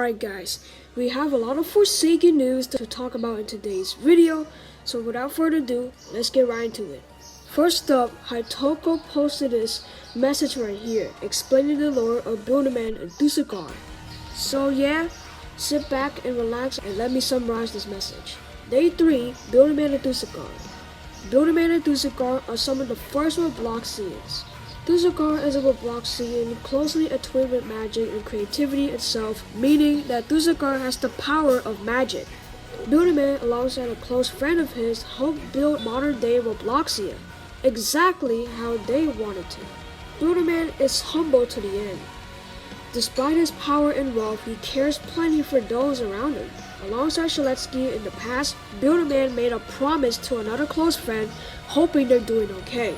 Alright guys, we have a lot of Forsaken news to talk about in today's video, so without further ado, let's get right into it. First up, Hitoko posted this message right here, explaining the lore of Builderman and Dusukar. So yeah, sit back and relax and let me summarize this message. Day 3, Builderman and Dusukar. Builderman and Dusukar are some of the first Robloxians. Dusukar is a Robloxian closely atwined with magic and creativity itself, meaning that Dusukar has the power of magic. Builderman, alongside a close friend of his, helped build modern-day Robloxia, exactly how they wanted to. Builderman is humble to the end. Despite his power and wealth, he cares plenty for those around him. Alongside Shaletsky in the past, Builderman made a promise to another close friend, hoping they're doing okay.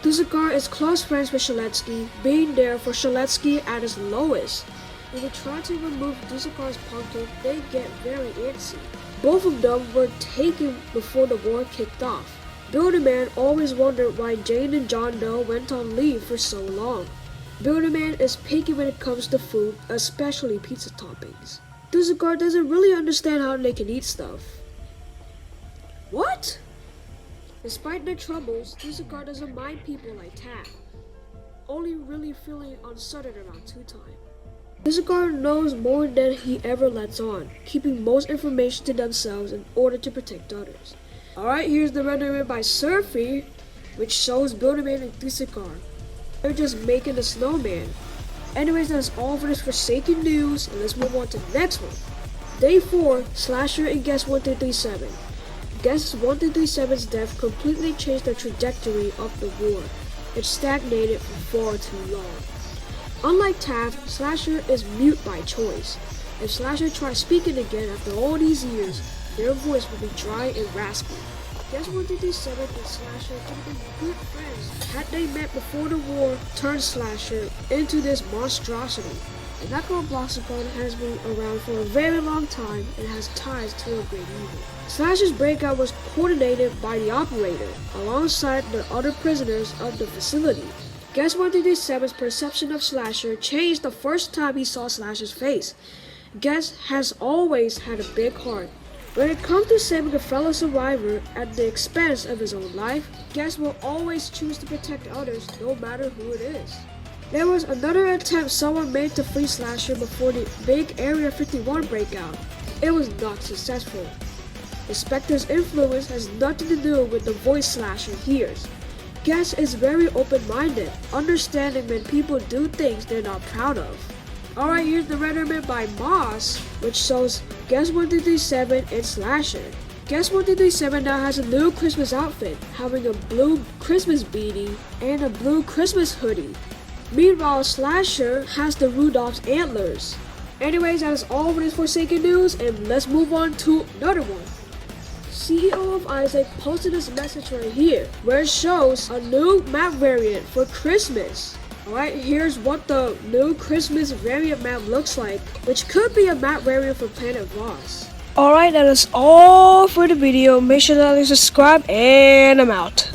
Dusukar is close friends with Shaletsky, being there for Shaletsky at his lowest. When they try to remove Dusukar's pumpkin, they get very antsy. Both of them were taken before the war kicked off. Builderman always wondered why Jane and John Doe went on leave for so long. Builderman is picky when it comes to food, especially pizza toppings. Dusukar doesn't really understand how they can eat stuff. What? Despite their troubles, Dusukar doesn't mind people like Taff, only really feeling uncertain around 2 time. Dusukar knows more than he ever lets on, keeping most information to themselves in order to protect others. Alright, here's the rendering by Surfy, which shows Builderman and Dusukar. They're just making a snowman. Anyways, that's all for this Forsaken news, and let's move on to the next one. Day 4, Slasher and Guest 1337. Guest 1337's death completely changed the trajectory of the war. It stagnated for far too long. Unlike Taft, Slasher is mute by choice. If Slasher tries speaking again after all these years, their voice will be dry and raspy. Guest 1337 and Slasher could have been good friends had they met before the war turned Slasher into this monstrosity. The Roblox has been around for a very long time and has ties to a great evil. Slasher's breakout was coordinated by the operator, alongside the other prisoners of the facility. Guest 1337's perception of Slasher changed the first time he saw Slasher's face. Guest has always had a big heart. When it comes to saving a fellow survivor at the expense of his own life, Guest will always choose to protect others no matter who it is. There was another attempt someone made to free Slasher before the big Area 51 breakout. It was not successful. The Spectre's influence has nothing to do with the voice Slasher hears. Guest is very open-minded, understanding when people do things they're not proud of. Alright, here's the rendering by Moss, which shows Guest 1337 and Slasher. Guest 1337 now has a new Christmas outfit, having a blue Christmas beanie and a blue Christmas hoodie. Meanwhile, Slasher has the Rudolph's antlers. Anyways, that is all for this Forsaken news, and let's move on to another one. CEO of Isaac posted this message right here, where it shows a new map variant for Christmas. Alright, here's what the new Christmas variant map looks like, which could be a map variant for Planet Voss. Alright, that is all for the video. Make sure to like, subscribe, and I'm out.